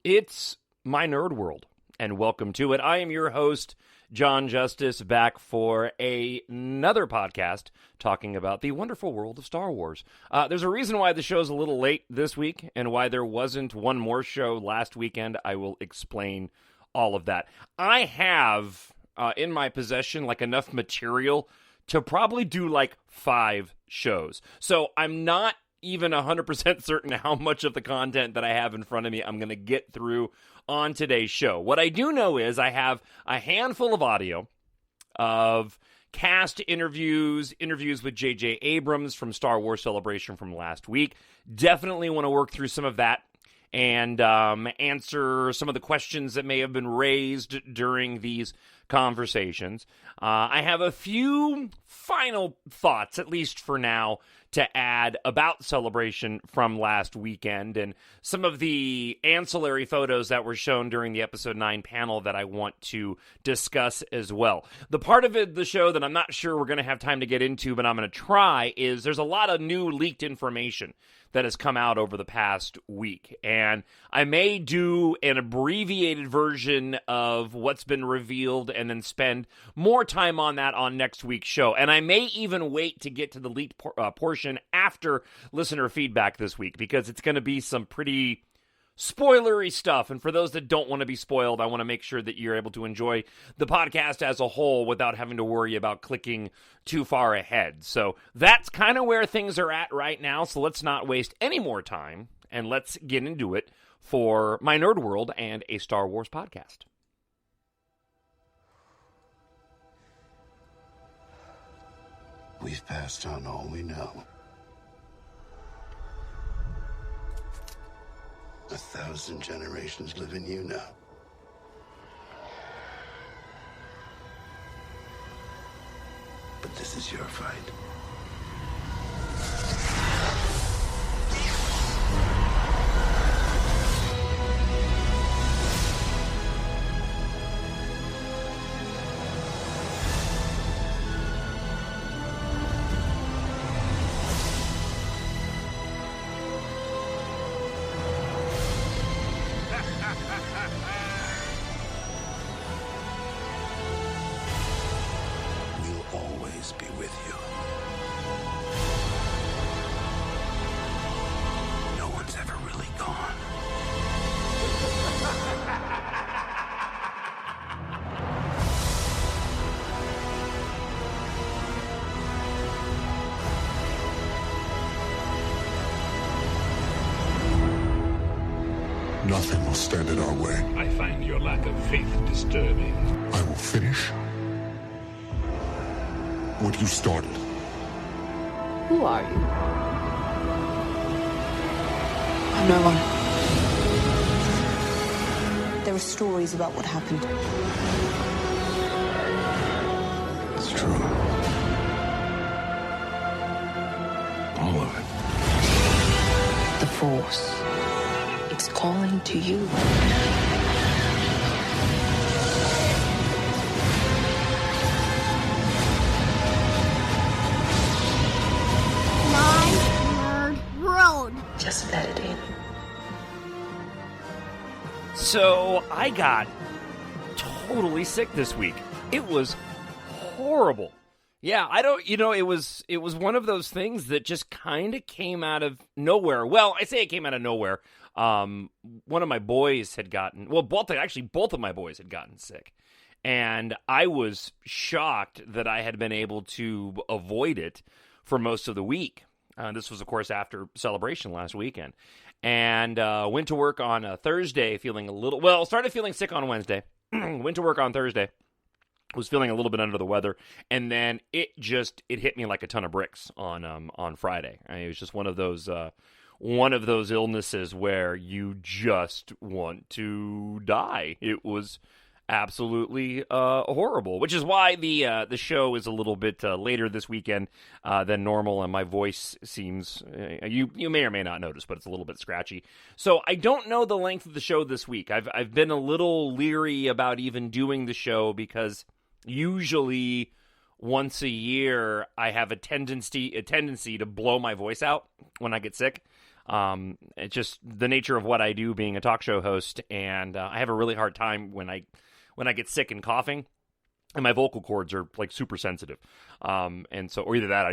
It's my nerd world, and welcome to it. I am your host, Jon Justice, back for another podcast talking about the wonderful world of Star Wars. There's a reason why the show's a little late this week, and why there wasn't one more show last weekend. I will explain all of that. I have in my possession enough material to probably do 5 shows. So I'm not even 100% certain how much of the content that I have in front of me I'm going to get through on today's show. What I do know is I have a handful of audio of cast interviews with J.J. Abrams from Star Wars Celebration from last week. Definitely want to work through some of that and answer some of the questions that may have been raised during these conversations. I have a few final thoughts, at least for now, to add about Celebration from last weekend and some of the ancillary photos that were shown during the Episode 9 panel that I want to discuss as well. The part of the show that I'm not sure we're going to have time to get into, but I'm going to try, is there's a lot of new leaked information that has come out over the past week. And I may do an abbreviated version of what's been revealed and then spend more time on that on next week's show. And I may even wait to get to the leaked portion after listener feedback this week, because it's going to be some pretty spoilery stuff. And for those that don't want to be spoiled, I want to make sure that you're able to enjoy the podcast as a whole without having to worry about clicking too far ahead. So that's kind of where things are at right now. So let's not waste any more time, and let's get into it for my nerd world and a Star Wars podcast. We've passed on all we know. 1,000 generations live in you now. But this is your fight. Be with you. No one's ever really gone. Nothing will stand in our way. I find your lack of faith disturbing. I will finish what you started. Who are you? I'm no one. There are stories about what happened. It's true. All of it. The Force. It's calling to you. Just let it in. So I got totally sick this week. It was horrible. Yeah, it was one of those things that just kind of came out of nowhere. Well, I say it came out of nowhere. One of my boys had gotten, both of my boys had gotten sick. And I was shocked that I had been able to avoid it for most of the week. This was, of course, after Celebration last weekend. And went to work on Thursday feeling started feeling sick on Wednesday. Went to work on Thursday. Was feeling a little bit under the weather. And then it hit me like a ton of bricks on Friday. It was just one of those illnesses where you just want to die. It was absolutely horrible, which is why the show is a little bit later this weekend than normal, and my voice seems you may or may not notice, but it's a little bit scratchy. So I don't know the length of the show this week. I've been a little leery about even doing the show, because usually once a year I have a tendency to blow my voice out when I get sick. It's just the nature of what I do, being a talk show host, and I have a really hard time when I get sick and coughing. And my vocal cords are like super sensitive. And so, or either that,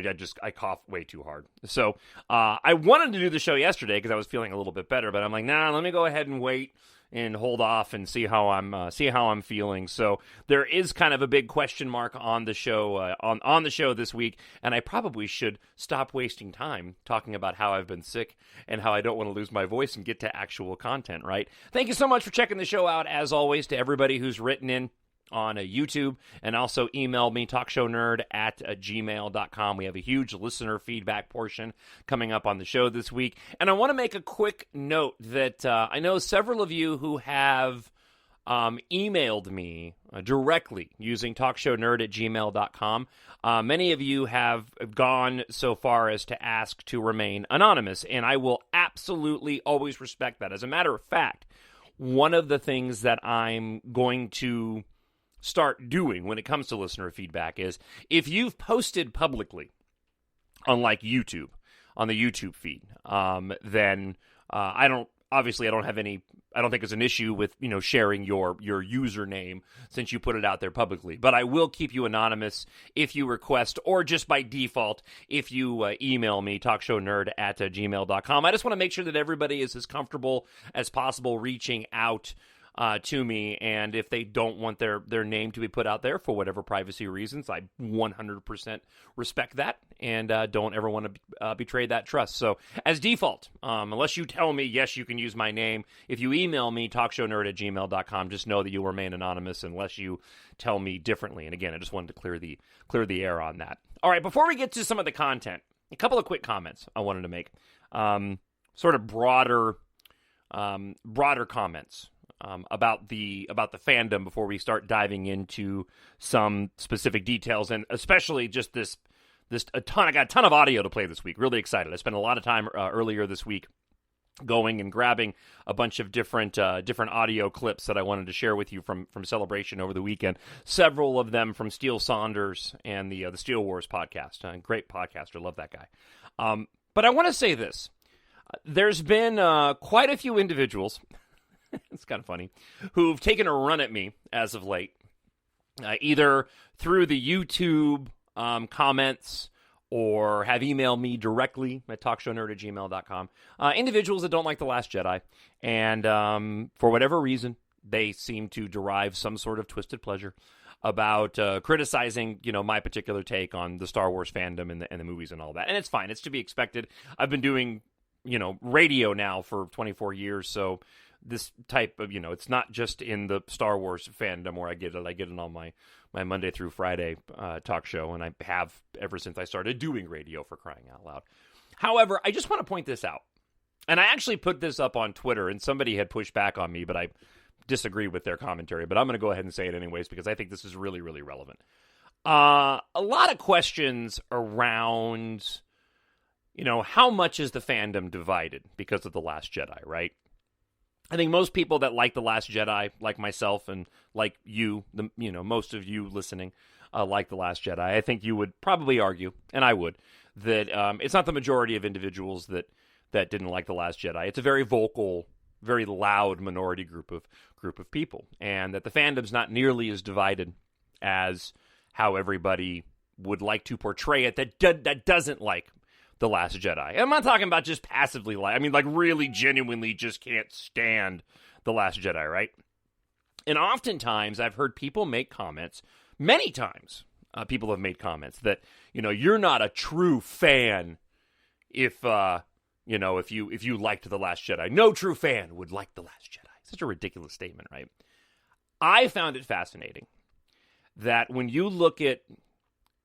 I cough way too hard. So, I wanted to do the show yesterday because I was feeling a little bit better, but I'm like, nah, let me go ahead and wait and hold off and see how I'm feeling. So there is kind of a big question mark on the show, on the show this week. And I probably should stop wasting time talking about how I've been sick and how I don't want to lose my voice and get to actual content, right? Thank you so much for checking the show out. As always, to everybody who's written in on YouTube, and also email me, talkshownerd@gmail.com. We have a huge listener feedback portion coming up on the show this week. And I want to make a quick note that I know several of you who have emailed me directly using talkshownerd@gmail.com. Many of you have gone so far as to ask to remain anonymous, and I will absolutely always respect that. As a matter of fact, one of the things that I'm going to start doing when it comes to listener feedback is if you've posted publicly on like YouTube, on the YouTube feed, then I don't think it's an issue with, sharing your username since you put it out there publicly. But I will keep you anonymous if you request, or just by default, if you email me, talkshownerd@gmail.com. I just want to make sure that everybody is as comfortable as possible reaching out to me, and if they don't want their name to be put out there for whatever privacy reasons, I 100% respect that, and don't ever want to betray that trust. So, as default, unless you tell me, yes, you can use my name, if you email me, talkshownerd@gmail.com, just know that you remain anonymous unless you tell me differently. And again, I just wanted to clear the air on that. All right, before we get to some of the content, a couple of quick comments I wanted to make, sort of broader comments. About the fandom before we start diving into some specific details, and especially just I got a ton of audio to play this week. Really excited. I spent a lot of time earlier this week going and grabbing a bunch of different audio clips that I wanted to share with you from Celebration over the weekend. Several of them from Steele Saunders and the Steel Wars podcast. Great podcaster. Love that guy. But I want to say this. There's been quite a few individuals it's kind of funny, who've taken a run at me as of late, either through the YouTube comments or have emailed me directly at talkshownerd@gmail.com. Individuals that don't like The Last Jedi, and for whatever reason, they seem to derive some sort of twisted pleasure about criticizing, my particular take on the Star Wars fandom and the movies and all that. And it's fine. It's to be expected. I've been doing, radio now for 24 years, so this type of, it's not just in the Star Wars fandom where I get it on my Monday through Friday talk show, and I have ever since I started doing radio, for crying out loud. However, I just want to point this out, and I actually put this up on Twitter, and somebody had pushed back on me, but I disagreed with their commentary, but I'm going to go ahead and say it anyways because I think this is really, really relevant. A lot of questions around, how much is the fandom divided because of The Last Jedi, right? I think most people that like The Last Jedi, like myself and like you, most of you listening, like The Last Jedi. I think you would probably argue, and I would, that it's not the majority of individuals that didn't like The Last Jedi. It's a very vocal, very loud minority group of people, and that the fandom's not nearly as divided as how everybody would like to portray it that doesn't like The Last Jedi. I'm not talking about just passively like, really genuinely just can't stand The Last Jedi, right? And oftentimes I've heard people make comments, many times people have made comments that, you're not a true fan if you liked The Last Jedi. No true fan would like The Last Jedi. Such a ridiculous statement, right? I found it fascinating that when you look at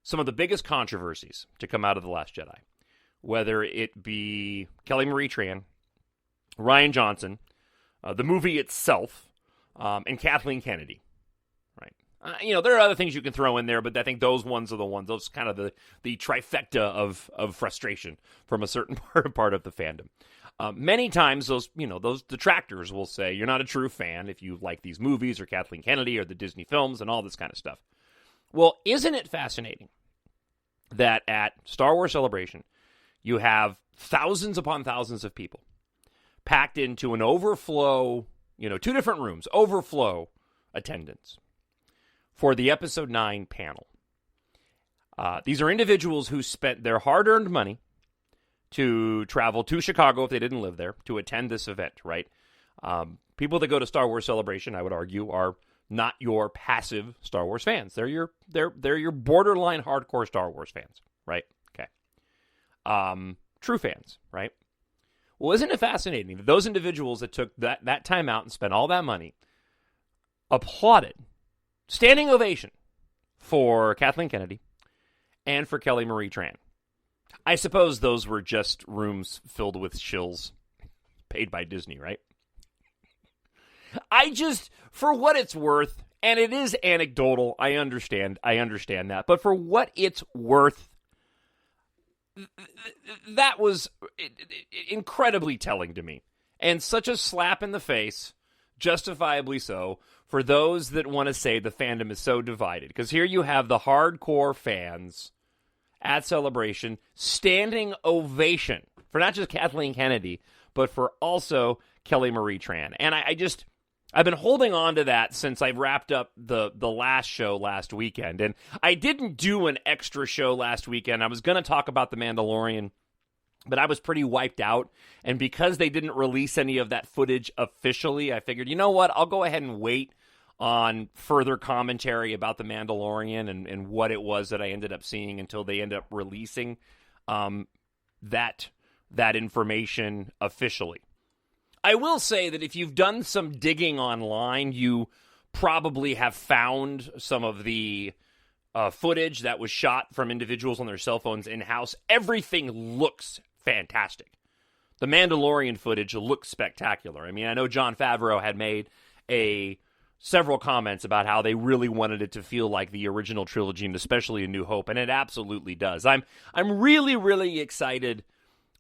some of the biggest controversies to come out of The Last Jedi, whether it be Kelly Marie Tran, Rian Johnson, the movie itself, and Kathleen Kennedy, right? There are other things you can throw in there, but I think those ones are the ones, those kind of the trifecta of frustration from a certain part of the fandom. Many times those detractors will say, you're not a true fan if you like these movies or Kathleen Kennedy or the Disney films and all this kind of stuff. Well, isn't it fascinating that at Star Wars Celebration, You have thousands upon thousands of people packed into an overflow, 2 different rooms, overflow attendance for the episode 9 panel. These are individuals who spent their hard-earned money to travel to Chicago if they didn't live there to attend this event, right? People that go to Star Wars Celebration, I would argue, are not your passive Star Wars fans. They're your borderline hardcore Star Wars fans, right? Okay. True fans, right? Well, isn't it fascinating that those individuals that took that time out and spent all that money applauded, standing ovation for Kathleen Kennedy and for Kelly Marie Tran? I suppose those were just rooms filled with shills paid by Disney, right? For what it's worth, and it is anecdotal, I understand that, but for what it's worth, that was incredibly telling to me. And such a slap in the face, justifiably so, for those that want to say the fandom is so divided. Because here you have the hardcore fans at Celebration standing ovation for not just Kathleen Kennedy, but for also Kelly Marie Tran. And I've been holding on to that since I wrapped up the last show last weekend. And I didn't do an extra show last weekend. I was going to talk about The Mandalorian, but I was pretty wiped out. And because they didn't release any of that footage officially, I figured, you know what, I'll go ahead and wait on further commentary about The Mandalorian and what it was that I ended up seeing until they end up releasing that information officially. I will say that if you've done some digging online, you probably have found some of the footage that was shot from individuals on their cell phones in-house. Everything looks fantastic. The Mandalorian footage looks spectacular. I mean, I know Jon Favreau had made several comments about how they really wanted it to feel like the original trilogy, and especially A New Hope, and it absolutely does. I'm really, really excited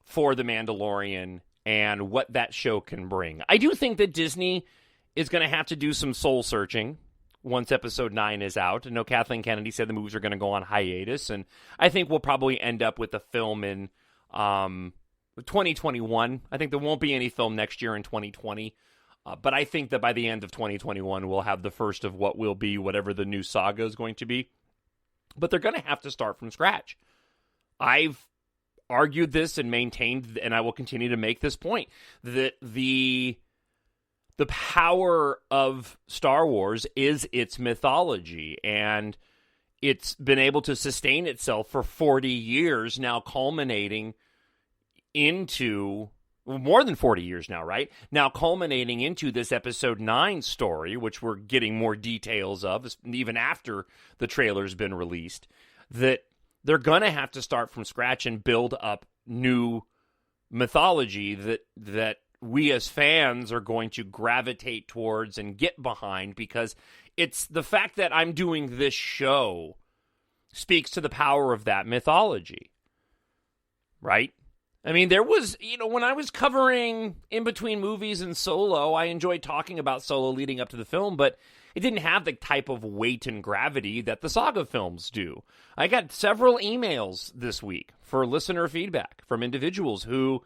for The Mandalorian and what that show can bring. I do think that Disney is going to have to do some soul searching once episode 9 is out. I know Kathleen Kennedy said the movies are going to go on hiatus, and I think we'll probably end up with the film in 2021. I think there won't be any film next year in 2020. But I think that by the end of 2021, we'll have the first of what will be whatever the new saga is going to be. But they're going to have to start from scratch. I've argued this and maintained, and I will continue to make this point, that the power of Star Wars is its mythology, and it's been able to sustain itself for 40 years now, culminating into more than 40 years now, right? Now culminating into this episode 9 story, which we're getting more details of, even after the trailer's been released, that they're going to have to start from scratch and build up new mythology that we as fans are going to gravitate towards and get behind, because it's the fact that I'm doing this show speaks to the power of that mythology, right? I mean, there was, when I was covering In Between Movies and Solo, I enjoyed talking about Solo leading up to the film, but it didn't have the type of weight and gravity that the saga films do. I got several emails this week for listener feedback from individuals who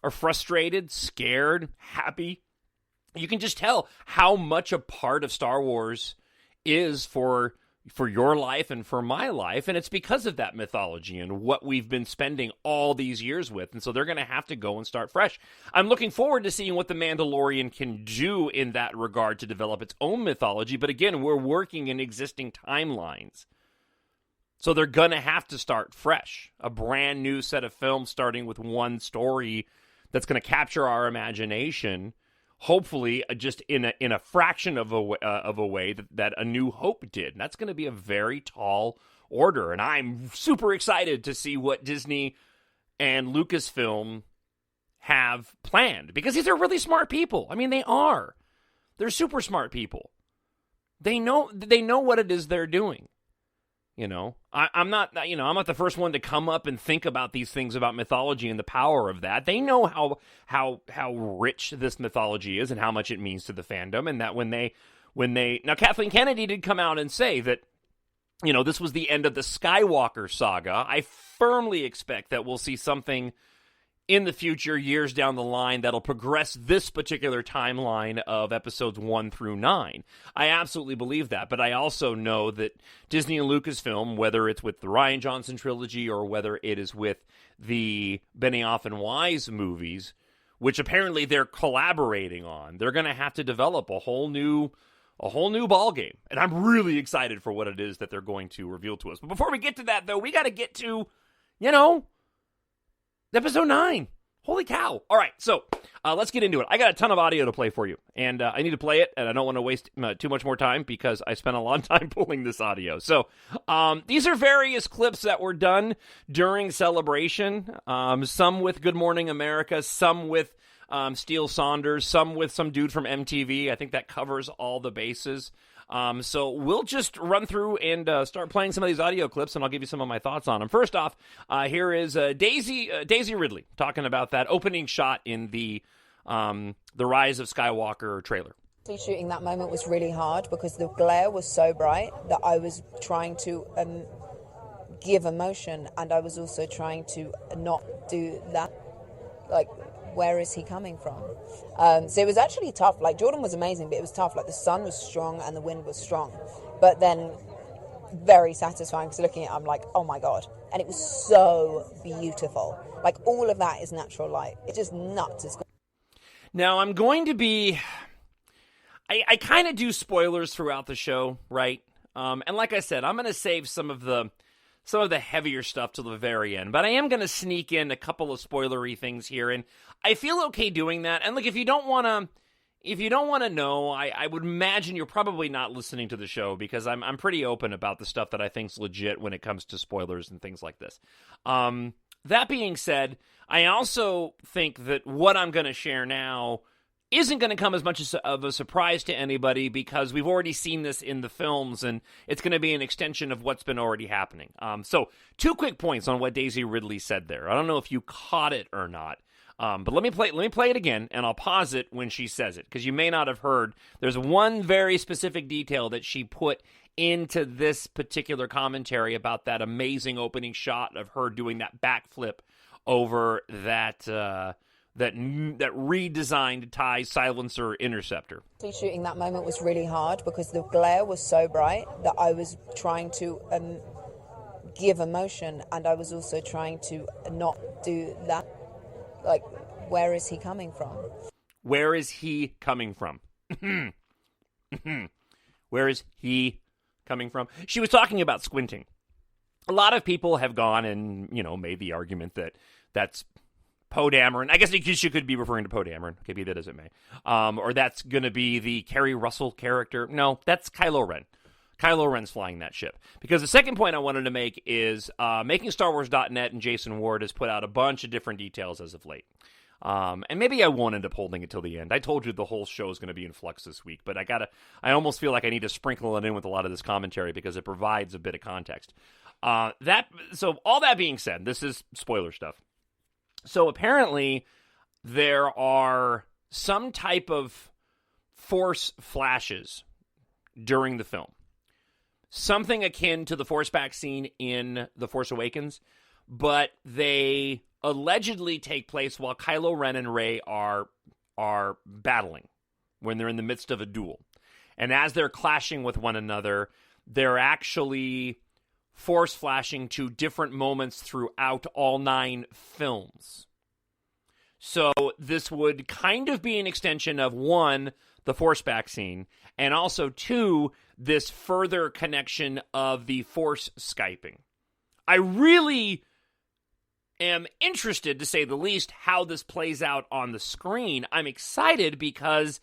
are frustrated, scared, happy. You can just tell how much a part of Star Wars is for your life and for my life, and it's because of that mythology and what we've been spending all these years with, and so they're going to have to go and start fresh. I'm looking forward to seeing what The Mandalorian can do in that regard to develop its own mythology, but again, we're working in existing timelines. So they're going to have to start fresh. A brand new set of films starting with one story that's going to capture our imagination, hopefully just in a fraction of a way that A New Hope did. And that's going to be a very tall order. And I'm super excited to see what Disney and Lucasfilm have planned, because these are really smart people. I mean, they are. They're super smart people. They know what it is they're doing. I'm not the first one to come up and think about these things about mythology and the power of that. They know how rich this mythology is and how much it means to the fandom, and that when they now Kathleen Kennedy did come out and say that this was the end of the Skywalker saga. I firmly expect that we'll see something in the future, years down the line, that'll progress this particular timeline of episodes 1 through 9. I absolutely believe that, but I also know that Disney and Lucasfilm, whether it's with the Rian Johnson trilogy or whether it is with the Benioff and Weiss movies, which apparently they're collaborating on, they're going to have to develop a whole new ball game. And I'm really excited for what it is that they're going to reveal to us. But before we get to that, though, we got to get to, Episode 9. Holy cow. All right, so let's get into it. I got a ton of audio to play for you, and I need to play it, and I don't want to waste too much more time because I spent a long time pulling this audio. So these are various clips that were done during Celebration, some with Good Morning America, some with Steele Saunders, some with some dude from MTV. I think that covers all the bases. So we'll just run through and start playing some of these audio clips, and I'll give you some of my thoughts on them. First off, here is Daisy Ridley talking about that opening shot in the Rise of Skywalker trailer. Shooting that moment was really hard because the glare was so bright that I was trying to give emotion, and I was also trying to not do that. Like, where is he coming from? So it was actually tough. Like, Jordan was amazing, but it was tough. Like, the sun was strong and the wind was strong. But then very satisfying because looking at it, I'm like, oh my God. And it was so beautiful. Like, all of that is natural light. It's just nuts. Now, I'm going to be... I kind of do spoilers throughout the show, right? And like I said, I'm going to save some of the heavier stuff till the very end, but I am going to sneak in a couple of spoilery things here, and I feel okay doing that. And look, if you don't want to know, I would imagine you're probably not listening to the show because I'm pretty open about the stuff that I think's legit when it comes to spoilers and things like this. That being said, I also think that what I'm going to share now isn't going to come as much of a surprise to anybody because we've already seen this in the films, and it's going to be an extension of what's been already happening. So 2 quick points on what Daisy Ridley said there. I don't know if you caught it or not, but let me play it again, and I'll pause it when she says it because you may not have heard. There's one very specific detail that she put into this particular commentary about that amazing opening shot of her doing that backflip over that redesigned TIE silencer interceptor. Shooting that moment was really hard because the glare was so bright that I was trying to give emotion, and I was also trying to not do that. Like, where is he coming from? Where is he coming from? Where is he coming from? She was talking about squinting. A lot of people have gone and, made the argument that that's Poe Dameron. I guess you could be referring to Poe Dameron. Okay, be that as it may. Or that's going to be the Kerry Russell character. No, that's Kylo Ren. Kylo Ren's flying that ship. Because the second point I wanted to make is MakingStarWars.net and Jason Ward has put out a bunch of different details as of late. And maybe I won't end up holding it till the end. I told you the whole show is going to be in flux this week, but I almost feel like I need to sprinkle it in with a lot of this commentary because it provides a bit of context. So all that being said, this is spoiler stuff. So apparently there are some type of force flashes during the film. Something akin to the force back scene in The Force Awakens, but they allegedly take place while Kylo Ren and Rey are battling, when they're in the midst of a duel. And as they're clashing with one another, they're actually force flashing to different moments throughout all 9 films. So this would kind of be an extension of 1, the force back scene, and also 2, this further connection of the force Skyping. I really am interested, to say the least, how this plays out on the screen. I'm excited because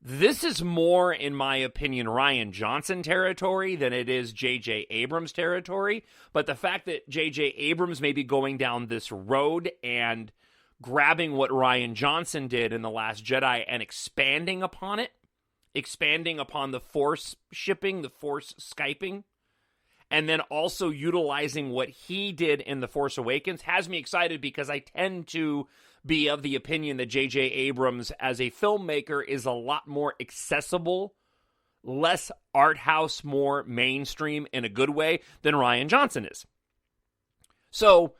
this is more, in my opinion, Rian Johnson territory than it is J.J. Abrams territory. But the fact that J.J. Abrams may be going down this road and grabbing what Rian Johnson did in The Last Jedi and expanding upon it, expanding upon the Force shipping, the Force Skyping, and then also utilizing what he did in The Force Awakens has me excited because I tend to be of the opinion that J.J. Abrams as a filmmaker is a lot more accessible less art house, more mainstream in a good way than Rian Johnson is. So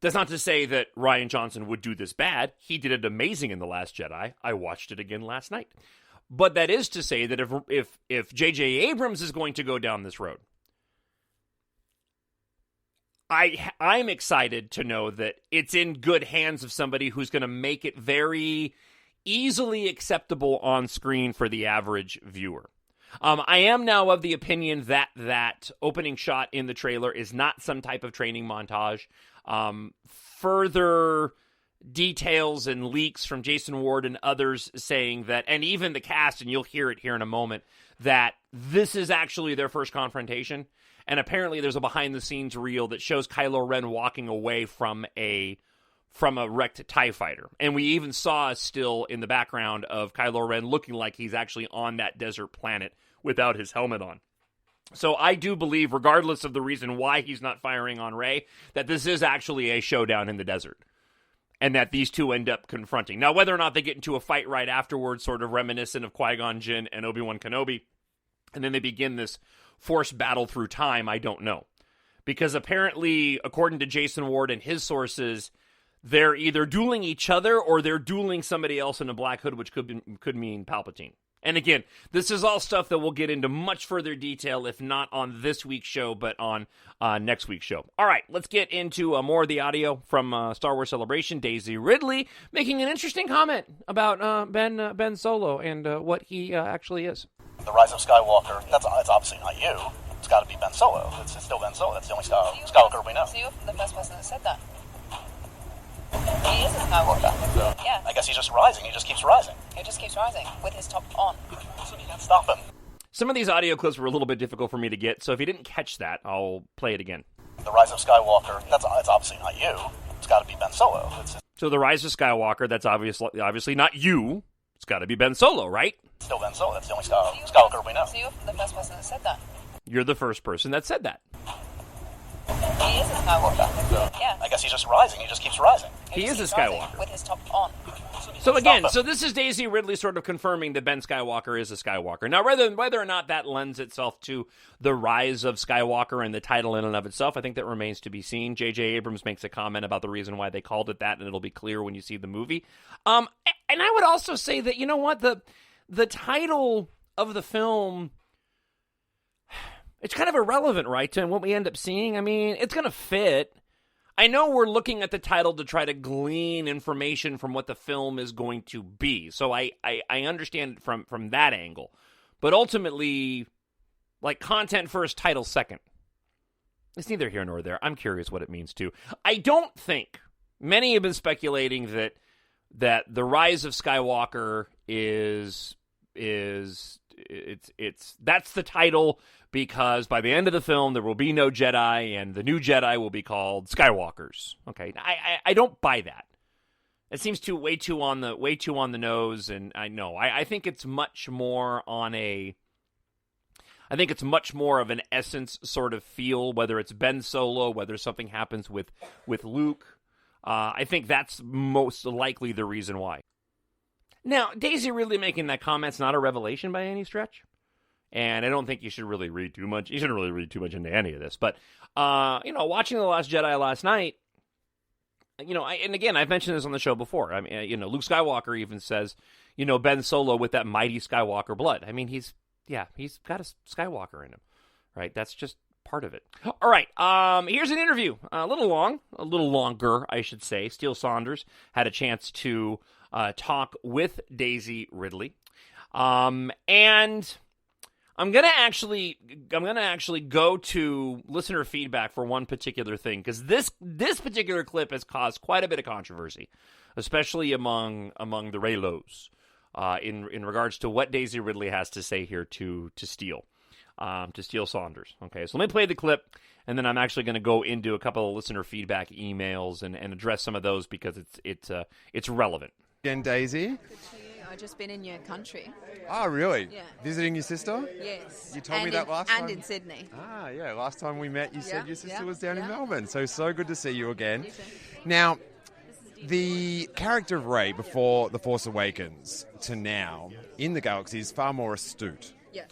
that's not to say that Rian Johnson would do this bad. He did it amazing in The Last Jedi. I watched it again last night. But that is to say that if J.J. Abrams is going to go down this road, I'm excited to know that it's in good hands of somebody who's going to make it very easily acceptable on screen for the average viewer. I am now of the opinion that opening shot in the trailer is not some type of training montage. Further details and leaks from Jason Ward and others saying that, and even the cast, and you'll hear it here in a moment, that this is actually their first confrontation. And apparently there's a behind-the-scenes reel that shows Kylo Ren walking away from a wrecked TIE fighter. And we even saw a still in the background of Kylo Ren looking like he's actually on that desert planet without his helmet on. So I do believe, regardless of the reason why he's not firing on Rey, that this is actually a showdown in the desert. And that these two end up confronting. Now, whether or not they get into a fight right afterwards, sort of reminiscent of Qui-Gon Jinn and Obi-Wan Kenobi, and then they begin this forced battle through time, I don't know. Because apparently, according to Jason Ward and his sources, they're either dueling each other or they're dueling somebody else in a black hood, which could mean Palpatine. And again, this is all stuff that we'll get into much further detail, if not on this week's show, but on next week's show. All right, let's get into more of the audio from Star Wars Celebration. Daisy Ridley making an interesting comment about Ben Solo and what he actually is. The Rise of Skywalker, it's obviously not you. It's got to be Ben Solo. It's still Ben Solo. That's the only Skywalker we know. So you're the first person that said that. He is a Skywalker. Yeah. I guess he's just rising. He just keeps rising. He just keeps rising with his top on. So you can't stop him. Some of these audio clips were a little bit difficult for me to get, so if you didn't catch that, I'll play it again. The Rise of Skywalker, it's obviously not you. It's got to be Ben Solo. So the Rise of Skywalker, that's obviously not you. It's got to be Ben Solo, right? Still Ben Solo. That's the only Skywalker we know. So you're the first person that said that. You're the first person that said that. He is a Skywalker. Yeah. I guess he's just rising. He just keeps rising. He is a Skywalker. With his top on. So again, so this is Daisy Ridley sort of confirming that Ben Skywalker is a Skywalker. Now, whether or not that lends itself to the Rise of Skywalker and the title in and of itself, I think that remains to be seen. J.J. Abrams makes a comment about the reason why they called it that, and it'll be clear when you see the movie. And I would also say that, you know what, the title of the film, it's kind of irrelevant, right, to what we end up seeing. I mean, it's going to fit. I know we're looking at the title to try to glean information from what the film is going to be, so I understand it from that angle. But ultimately, like, content first, title second. It's neither here nor there. I'm curious what it means, too. I don't think, many have been speculating that the Rise of Skywalker is that's the title, because by the end of the film there will be no Jedi and the new Jedi will be called Skywalkers. Okay, I don't buy that. It seems way too on the nose, and I think it's much more of an Essence sort of feel, whether it's Ben Solo, whether something happens with Luke. I think that's most likely the reason why. Now, Daisy Ridley making that comment's not a revelation by any stretch. And I don't think you should really read too much. You shouldn't really read too much into any of this. But, watching The Last Jedi last night, and again, I've mentioned this on the show before. I mean, Luke Skywalker even says, Ben Solo with that mighty Skywalker blood. I mean, he's got a Skywalker in him, right? That's just part of it. All right, here's an interview. A little longer, I should say. Steele Saunders had a chance to talk with Daisy Ridley, and I'm gonna actually go to listener feedback for one particular thing, because this particular clip has caused quite a bit of controversy, especially among the Reylos, in regards to what Daisy Ridley has to say here to Steele Saunders. Okay, so let me play the clip, and then I'm actually going to go into a couple of listener feedback emails and address some of those, because it's relevant. Again, Daisy. Good to you. I've just been in your country. Oh, really? Yeah. Visiting your sister? Yes. You told me that last time. And in Sydney. Ah, yeah. Last time we met, you said your sister was down in Yeah. Melbourne. So good to see you again. You too. Now, the character of Rey before The Force Awakens to now in the galaxy is far more astute. Yes.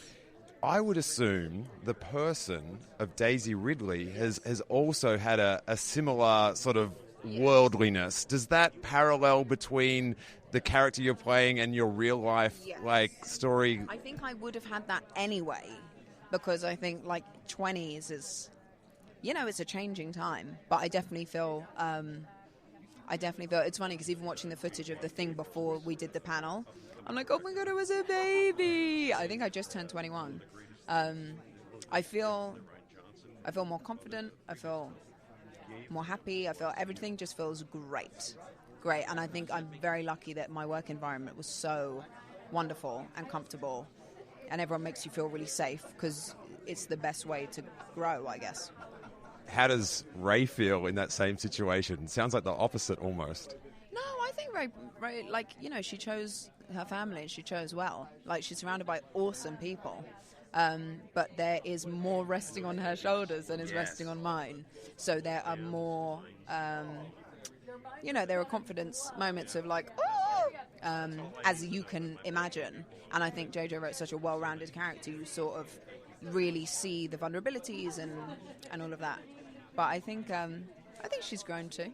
I would assume the person of Daisy Ridley has also had a similar sort of worldliness. Does that parallel between the character you're playing and your real life story? I think I would have had that anyway, because I think 20s is, it's a changing time. But I definitely feel it's funny because even watching the footage of the thing before we did the panel, I'm like, oh my God, I was a baby. I think I just turned 21. I feel more confident. I feel more happy. I feel everything just feels great. And I think I'm very lucky that my work environment was so wonderful and comfortable, and everyone makes you feel really safe because it's the best way to grow, I guess. How does Ray feel in that same situation? Sounds like the opposite almost. No, I think Ray, she chose her family and she chose well. She's surrounded by awesome people. But there is more resting on her shoulders than is resting on mine. So there are more, there are confidence moments of as you can imagine. And I think JJ wrote such a well-rounded character. You sort of really see the vulnerabilities and all of that. But I think she's grown too.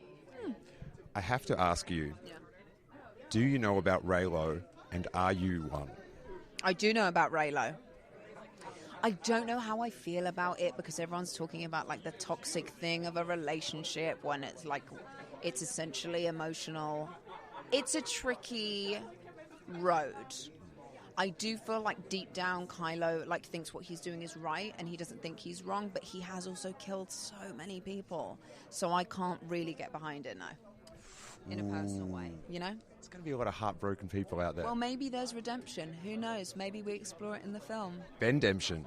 I have to ask you, do you know about Reylo, and are you one? I do know about Reylo. I don't know how I feel about it because everyone's talking about the toxic thing of a relationship when it's essentially emotional. It's a tricky road. I do feel deep down Kylo thinks what he's doing is right and he doesn't think he's wrong, but he has also killed so many people. So I can't really get behind it now. In a personal way, There's going to be a lot of heartbroken people out there. Well, maybe there's redemption. Who knows? Maybe we explore it in the film. Bendemption.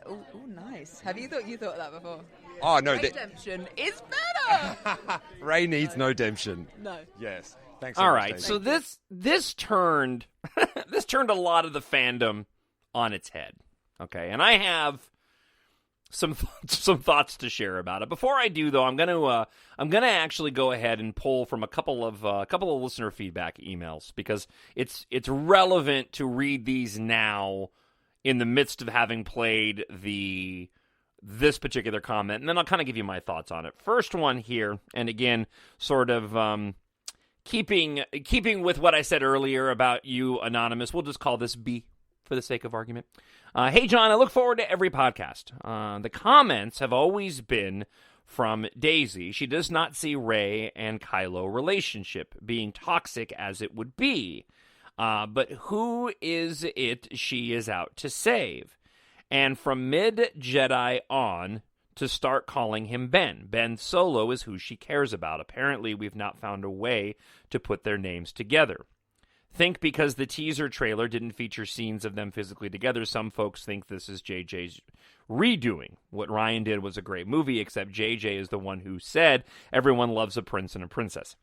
Oh, nice. Have you thought of that before? Oh, no. Redemption is better! Ray needs no demption. No. Yes. Thanks so All much, right, Daisy. so this turned this turned a lot of the fandom on its head. Okay, and I have some thoughts to share about it. Before I do, though, I'm gonna actually go ahead and pull from a couple of listener feedback emails because it's relevant to read these now in the midst of having played this particular comment, and then I'll kind of give you my thoughts on it. First one here, and again, sort of keeping with what I said earlier about you, Anonymous. We'll just call this B for the sake of argument. Hey, John, I look forward to every podcast. The comments have always been from Daisy. She does not see Rey and Kylo relationship being toxic as it would be. But who is it she is out to save? And from mid-Jedi on to start calling him Ben. Ben Solo is who she cares about. Apparently, we've not found a way to put their names together. Think because the teaser trailer didn't feature scenes of them physically together, some folks think this is JJ's redoing. What Ryan did was a great movie, except JJ is the one who said everyone loves a prince and a princess.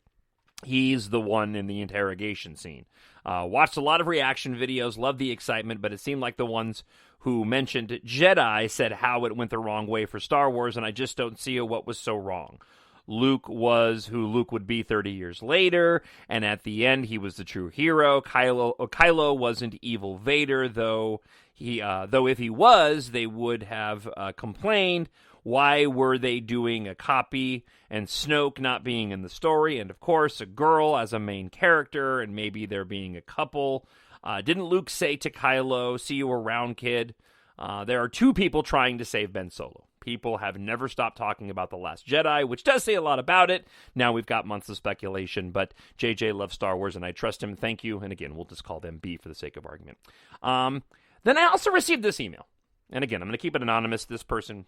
He's the one in the interrogation scene. Watched a lot of reaction videos, loved the excitement, but it seemed like the ones who mentioned Jedi said how it went the wrong way for Star Wars, and I just don't see what was so wrong. Luke was who Luke would be 30 years later, and at the end he was the true hero. Kylo wasn't evil Vader, though if he was, they would have complained. Why were they doing a copy and Snoke not being in the story? And of course, a girl as a main character, and maybe there being a couple. Didn't Luke say to Kylo, "See you around, kid"? There are two people trying to save Ben Solo. People have never stopped talking about The Last Jedi, which does say a lot about it. Now we've got months of speculation, but JJ loves Star Wars, and I trust him. Thank you. And again, we'll just call them B for the sake of argument. Then I also received this email. And again, I'm going to keep it anonymous. This person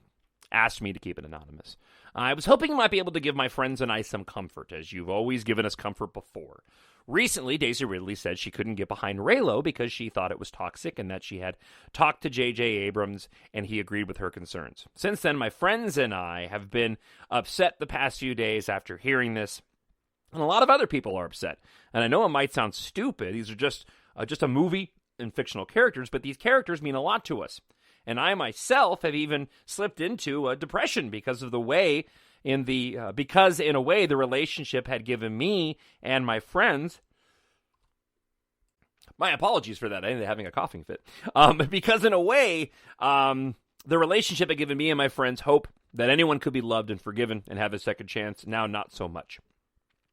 asked me to keep it anonymous. I was hoping you might be able to give my friends and I some comfort, as you've always given us comfort before. Recently, Daisy Ridley said she couldn't get behind Reylo because she thought it was toxic and that she had talked to J.J. Abrams and he agreed with her concerns. Since then, my friends and I have been upset the past few days after hearing this, and a lot of other people are upset. And I know it might sound stupid. These are just a movie and fictional characters, but these characters mean a lot to us. And I myself have even slipped into a depression because of the way because in a way the relationship had given me and my friends My apologies for that. I ended up having a coughing fit. Because in a way, the relationship had given me and my friends hope that anyone could be loved and forgiven and have a second chance. Now, not so much.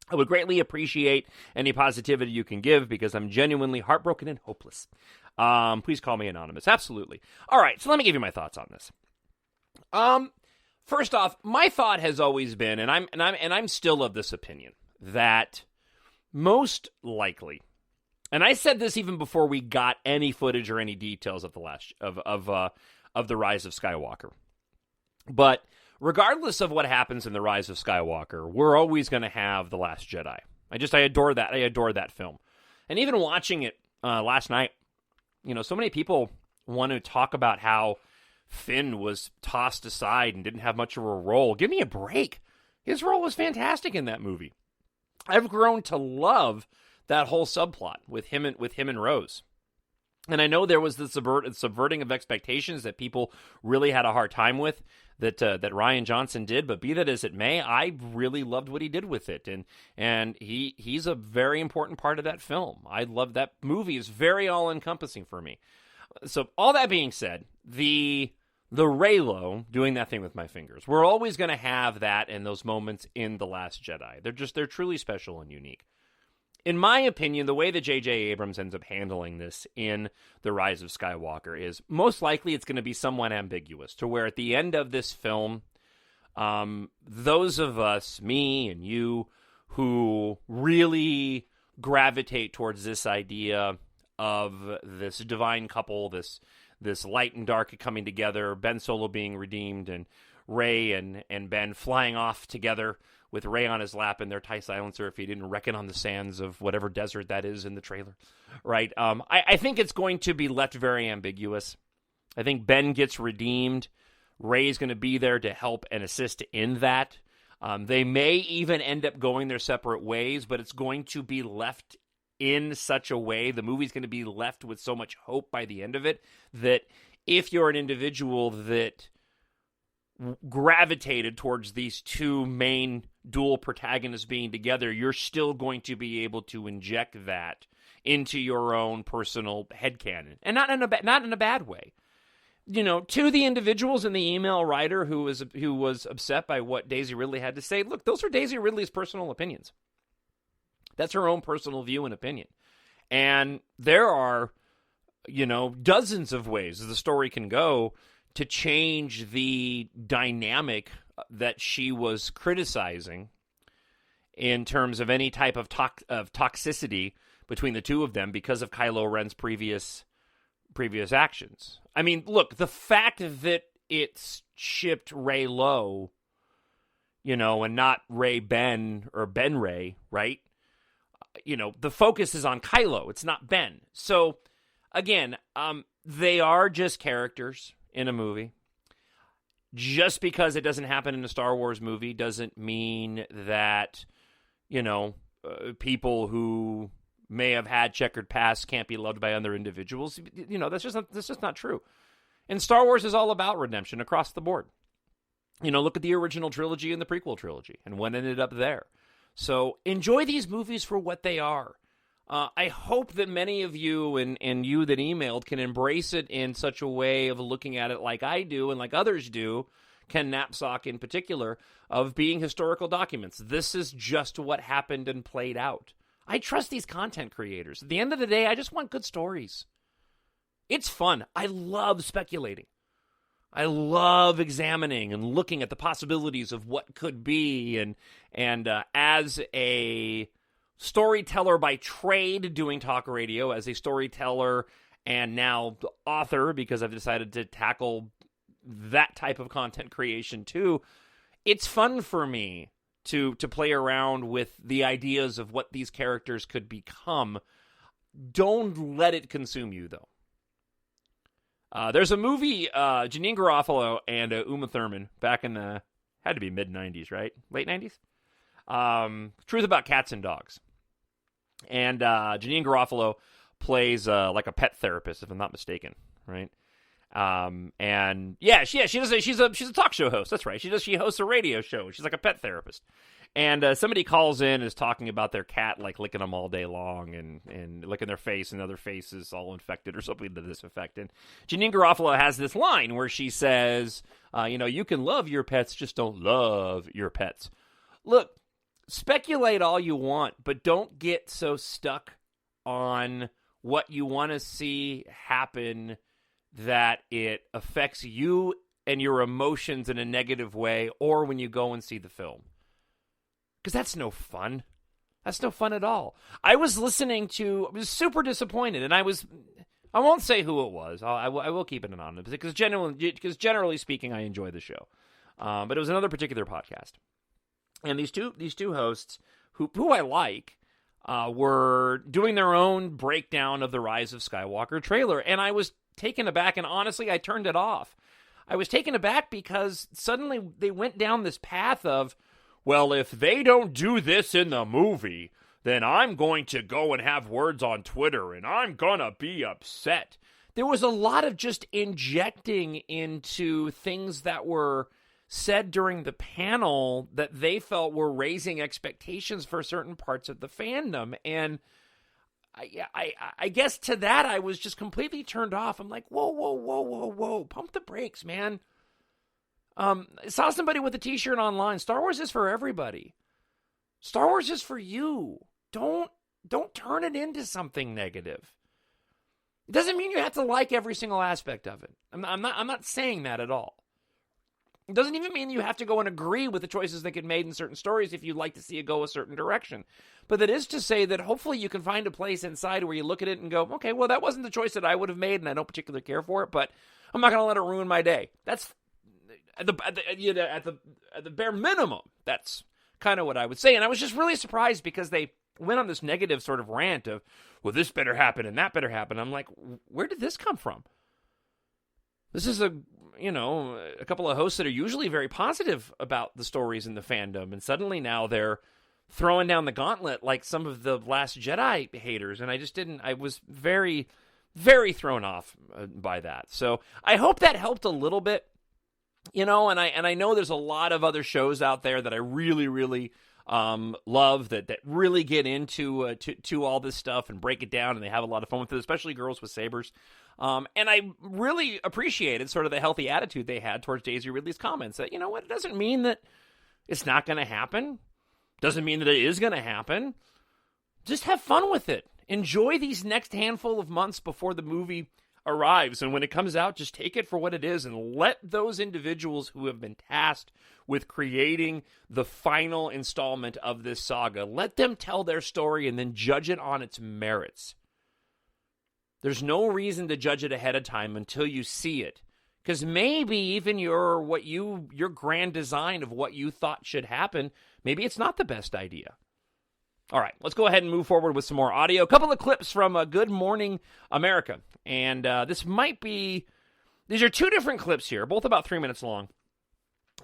I would greatly appreciate any positivity you can give because I'm genuinely heartbroken and hopeless. Please call me anonymous. Absolutely. All right, so let me give you my thoughts on this. First off, my thought has always been, and I'm still of this opinion, that most likely, and I said this even before we got any footage or any details of the the Rise of Skywalker, but regardless of what happens in The Rise of Skywalker, we're always going to have The Last Jedi. I adore that. I adore that film. And even watching it last night, so many people want to talk about how Finn was tossed aside and didn't have much of a role. Give me a break. His role was fantastic in that movie. I've grown to love that whole subplot with him and Rose. And I know there was the subverting of expectations that people really had a hard time with, that Rian Johnson did, but be that as it may, I really loved what he did with it, and he's a very important part of that film. I love that movie. Is very all-encompassing for me. So all that being said, the Reylo, doing that thing with my fingers, we're always going to have that in those moments in The Last Jedi. They're truly special and unique. In my opinion, the way that J.J. Abrams ends up handling this in The Rise of Skywalker is most likely it's going to be somewhat ambiguous, to where at the end of this film, those of us, me and you, who really gravitate towards this idea of this divine couple, this light and dark coming together, Ben Solo being redeemed, and Rey and Ben flying off together with Rey on his lap in their TIE silencer if he didn't reckon on the sands of whatever desert that is in the trailer, right? I think it's going to be left very ambiguous. I think Ben gets redeemed. Rey's going to be there to help and assist in that. They may even end up going their separate ways, but it's going to be left in such a way, the movie's going to be left with so much hope by the end of it, that if you're an individual that gravitated towards these two main dual protagonists being together, you're still going to be able to inject that into your own personal headcanon, and not in a bad way. To the individuals in the email writer who was upset by what Daisy Ridley had to say, look, those are Daisy Ridley's personal opinions. That's her own personal view and opinion. And there are, dozens of ways the story can go to change the dynamic that she was criticizing in terms of any type of toxicity between the two of them because of Kylo Ren's previous actions. I mean, look, the fact that it's shipped Reylo, and not Rey Ben or Ben Rey, right? The focus is on Kylo. It's not Ben. So, again, they are just characters in a movie. Just because it doesn't happen in a Star Wars movie doesn't mean that, people who may have had checkered pasts can't be loved by other individuals. That's just not true. And Star Wars is all about redemption across the board. Look at the original trilogy and the prequel trilogy and what ended up there. So enjoy these movies for what they are. I hope that many of you and you that emailed can embrace it in such a way of looking at it like I do and like others do, Ken Knapsack in particular, of being historical documents. This is just what happened and played out. I trust these content creators. At the end of the day, I just want good stories. It's fun. I love speculating. I love examining and looking at the possibilities of what could be, and as a storyteller by trade doing talk radio, as a storyteller and now author, because I've decided to tackle that type of content creation too, it's fun for me to play around with the ideas of what these characters could become. Don't let it consume you, though. There's a movie, Janine Garofalo and Uma Thurman, back in the, had to be mid-90s, right? Late 90s? Truth About Cats and Dogs. And Janine Garofalo plays like a pet therapist, if I'm not mistaken, right? And yeah, she does. She's a talk show host. That's right. She hosts a radio show. She's like a pet therapist. And somebody calls in and is talking about their cat, like licking them all day long and licking their face and other faces all infected or something to this effect. And Janeane Garofalo has this line where she says, you can love your pets, just don't love your pets. Look, speculate all you want, but don't get so stuck on what you want to see happen that it affects you and your emotions in a negative way or when you go and see the film. Because that's no fun. That's no fun at all. I was super disappointed, and I won't say who it was. I will keep it anonymous because generally speaking, I enjoy the show. But it was another particular podcast, and these two hosts who I like were doing their own breakdown of the Rise of Skywalker trailer, and I was taken aback, and honestly, I turned it off. I was taken aback because suddenly they went down this path of, well, if they don't do this in the movie, then I'm going to go and have words on Twitter, and I'm gonna be upset. There was a lot of just injecting into things that were said during the panel that they felt were raising expectations for certain parts of the fandom, and I guess to that I was just completely turned off. I'm like, whoa, pump the brakes, man. I saw somebody with a t-shirt online. Star Wars is for everybody. Star Wars is for you. Don't turn it into something negative. It doesn't mean you have to like every single aspect of it. I'm not saying that at all. It doesn't even mean you have to go and agree with the choices that get made in certain stories if you'd like to see it go a certain direction. But that is to say that hopefully you can find a place inside where you look at it and go, okay, well, that wasn't the choice that I would have made, and I don't particularly care for it, but I'm not going to let it ruin my day. That's at the bare minimum. That's kind of what I would say. And I was just really surprised because they went on this negative sort of rant of, well, this better happen and that better happen. I'm like, where did this come from? This is a couple of hosts that are usually very positive about the stories in the fandom, and suddenly now they're throwing down the gauntlet like some of the Last Jedi haters, and I was very, very thrown off by that. So I hope that helped a little bit, and I know there's a lot of other shows out there that I really, really love that really get into to all this stuff and break it down, and they have a lot of fun with it, especially Girls with Sabers. And I really appreciated sort of the healthy attitude they had towards Daisy Ridley's comments that, it doesn't mean that it's not going to happen. Doesn't mean that it is going to happen. Just have fun with it. Enjoy these next handful of months before the movie arrives. And when it comes out, just take it for what it is and let those individuals who have been tasked with creating the final installment of this saga, let them tell their story and then judge it on its merits. There's no reason to judge it ahead of time until you see it. Because maybe even your grand design of what you thought should happen, maybe it's not the best idea. All right, let's go ahead and move forward with some more audio. A couple of clips from Good Morning America. And these are two different clips here, both about 3 minutes long,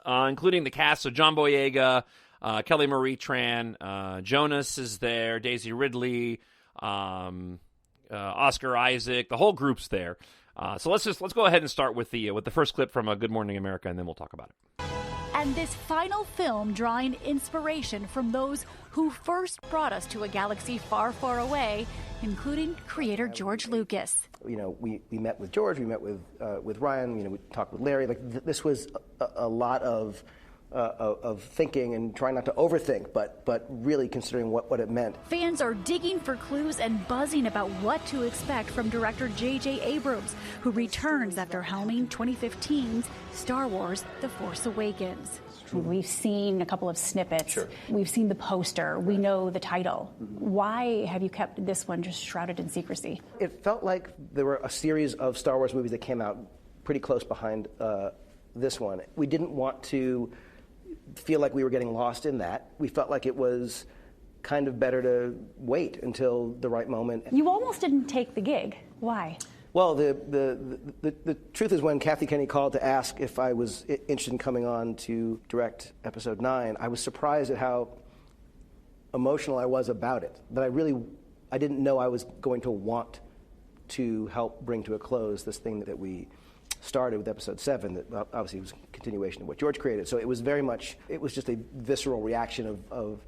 including the cast. So John Boyega, Kelly Marie Tran, Jonas is there, Daisy Ridley, Oscar Isaac, the whole group's there. So let's go ahead and start with the first clip from Good Morning America, and then we'll talk about it. And this final film drawing inspiration from those who first brought us to a galaxy far, far away, including creator George Lucas. We met with George, we met with Ryan, we talked with Larry. This was a lot of thinking and trying not to overthink, but really considering what it meant. Fans are digging for clues and buzzing about what to expect from director J.J. Abrams, who returns after helming 2015's Star Wars: The Force Awakens. We've seen a couple of snippets. Sure. We've seen the poster. We know the title. Why have you kept this one just shrouded in secrecy? It felt like there were a series of Star Wars movies that came out pretty close behind this one. We didn't want to feel like we were getting lost in that. We felt like it was kind of better to wait until the right moment. You almost didn't take the gig. Why? Well, the truth is, when Kathy Kennedy called to ask if I was interested in coming on to direct Episode 9, I was surprised at how emotional I was about it. That I didn't know I was going to want to help bring to a close this thing that we started with Episode 7 that obviously was a continuation of what George created. So it was very much, it was just a visceral reaction of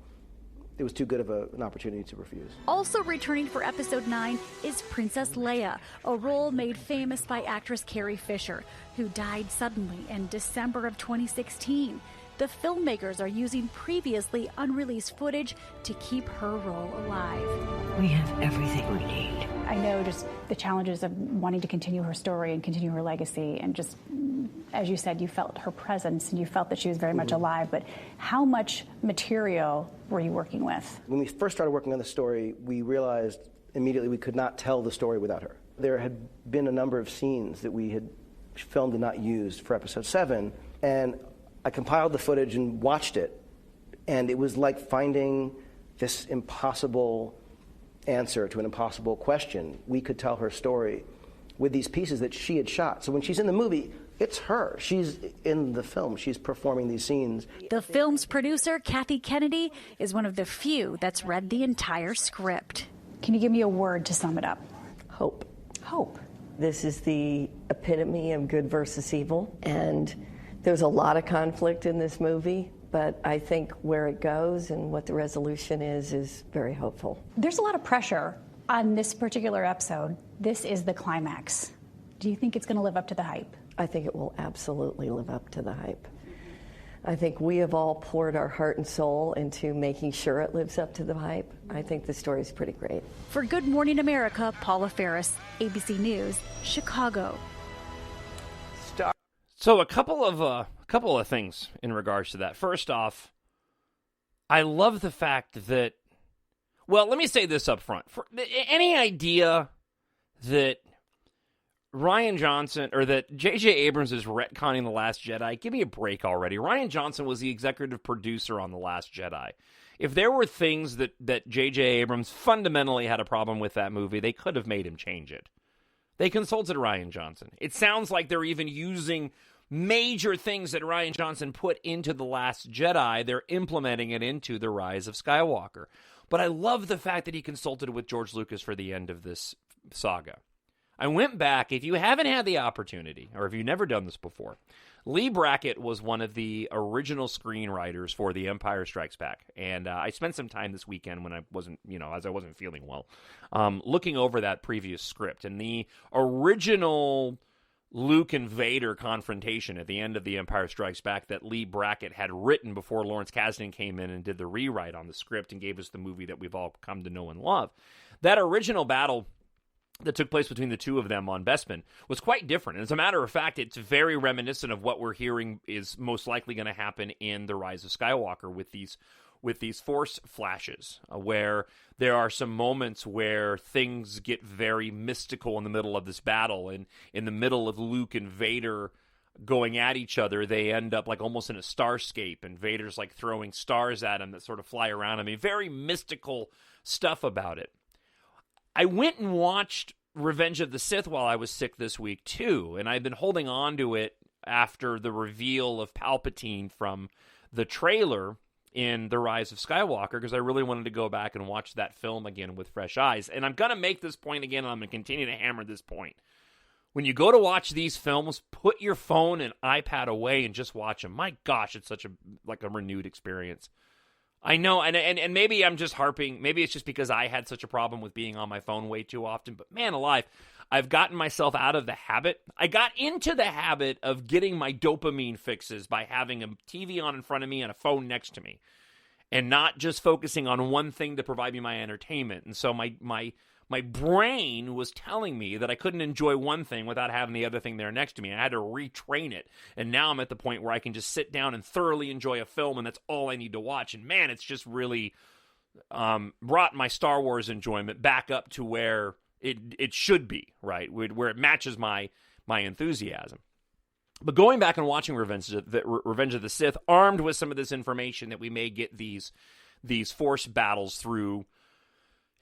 it was too good of an opportunity to refuse. Also returning for Episode 9 is Princess Leia, a role made famous by actress Carrie Fisher, who died suddenly in December of 2016. The filmmakers are using previously unreleased footage to keep her role alive. We have everything we need. I know just the challenges of wanting to continue her story and continue her legacy, and just, as you said, you felt her presence and you felt that she was very much alive, but how much material were you working with? When we first started working on the story, we realized immediately we could not tell the story without her. There had been a number of scenes that we had filmed and not used for Episode 7, and I compiled the footage and watched it, and it was like finding this impossible answer to an impossible question. We could tell her story with these pieces that she had shot. So when she's in the movie, it's her. She's in the film. She's performing these scenes. The film's producer, Kathy Kennedy, is one of the few that's read the entire script. Can you give me a word to sum it up? Hope. Hope. This is the epitome of good versus evil, and there's a lot of conflict in this movie, but I think where it goes and what the resolution is very hopeful. There's a lot of pressure on this particular episode. This is the climax. Do you think it's going to live up to the hype? I think it will absolutely live up to the hype. I think we have all poured our heart and soul into making sure it lives up to the hype. I think the story's pretty great. For Good Morning America, Paula Ferris, ABC News, Chicago. So a couple of things in regards to that. First off, I love the fact that, well, let me say this up front. For any idea that Rian Johnson, or that J.J. Abrams is retconning The Last Jedi, give me a break already. Rian Johnson was the executive producer on The Last Jedi. If there were things that J.J. Abrams fundamentally had a problem with that movie, they could have made him change it. They consulted Rian Johnson. It sounds like they're even using major things that Rian Johnson put into The Last Jedi. They're implementing it into The Rise of Skywalker. But I love the fact that he consulted with George Lucas for the end of this saga. I went back. If you haven't had the opportunity, or if you've never done this before, Lee Brackett was one of the original screenwriters for The Empire Strikes Back. And I spent some time this weekend when I wasn't, as I wasn't feeling well, looking over that previous script. And the original Luke and Vader confrontation at the end of The Empire Strikes Back that Lee Brackett had written before Lawrence Kasdan came in and did the rewrite on the script and gave us the movie that we've all come to know and love. That original battle that took place between the two of them on Bespin was quite different. As a matter of fact, it's very reminiscent of what we're hearing is most likely going to happen in The Rise of Skywalker with these force flashes, where there are some moments where things get very mystical in the middle of this battle, and in the middle of Luke and Vader going at each other, they end up like almost in a starscape, and Vader's like throwing stars at him that sort of fly around. I mean, very mystical stuff about it. I went and watched Revenge of the Sith while I was sick this week, too, and I've been holding on to it after the reveal of Palpatine from the trailer in The Rise of Skywalker, because I really wanted to go back and watch that film again with fresh eyes. And I'm going to make this point again, and I'm going to continue to hammer this point. When you go to watch these films, put your phone and iPad away and just watch them. My gosh, it's such a renewed experience. I know, and maybe I'm just harping. Maybe it's just because I had such a problem with being on my phone way too often. But man alive, I've gotten myself out of the habit. I got into the habit of getting my dopamine fixes by having a TV on in front of me and a phone next to me, and not just focusing on one thing to provide me my entertainment. And so my brain was telling me that I couldn't enjoy one thing without having the other thing there next to me. I had to retrain it. And now I'm at the point where I can just sit down and thoroughly enjoy a film, and that's all I need to watch. And man, it's just really brought my Star Wars enjoyment back up to where it should be, right? Where it matches my enthusiasm. But going back and watching Revenge of the Sith, armed with some of this information that we may get these force battles through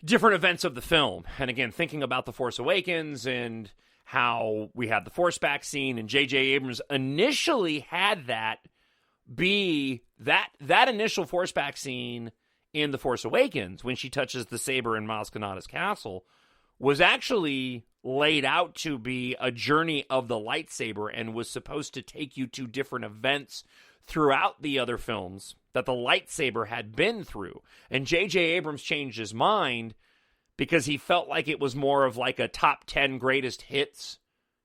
different events of the film. And again, thinking about The Force Awakens and how we had the Force back scene, and J.J. Abrams initially had that be that initial Force back scene in The Force Awakens when she touches the saber in Maz Kanata's castle was actually laid out to be a journey of the lightsaber and was supposed to take you to different events throughout the other films that the lightsaber had been through. And J.J. Abrams changed his mind because he felt like it was more of like a top 10 greatest hits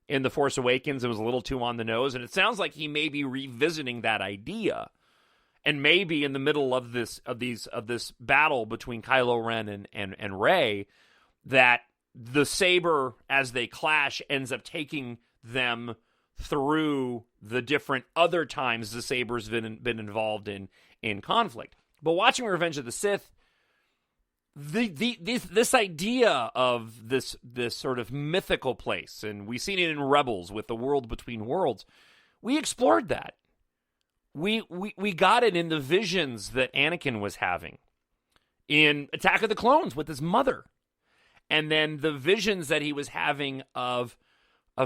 in The Force Awakens. It was a little too on the nose, and it sounds like he may be revisiting that idea. And maybe in the middle of this battle between Kylo Ren and Rey, that the saber, as they clash, ends up taking them through the different other times the saber's been involved in conflict. But watching Revenge of the Sith, this idea of this sort of mythical place, and we've seen it in Rebels with the world between worlds, we explored that. We got it in the visions that Anakin was having in Attack of the Clones with his mother. And then the visions that he was having of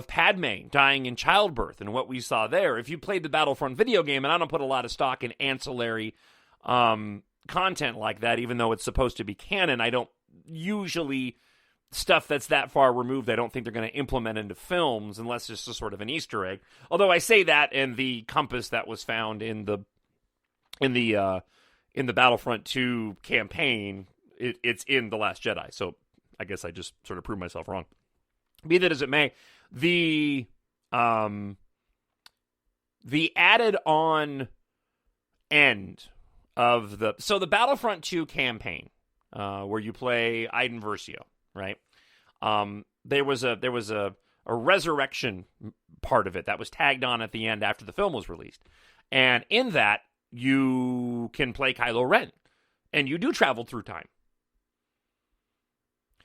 Padme dying in childbirth and what we saw there. If you played the Battlefront video game, and I don't put a lot of stock in ancillary content like that, even though it's supposed to be canon, I don't usually, stuff that's that far removed, I don't think they're going to implement into films unless it's just sort of an Easter egg. Although I say that, in the compass that was found in the Battlefront 2 campaign, it's in The Last Jedi. So I guess I just sort of proved myself wrong. Be that as it may, the added on end of the Battlefront 2 campaign, where you play Iden Versio, right? There was a resurrection part of it that was tagged on at the end after the film was released. And in that, you can play Kylo Ren, and you do travel through time.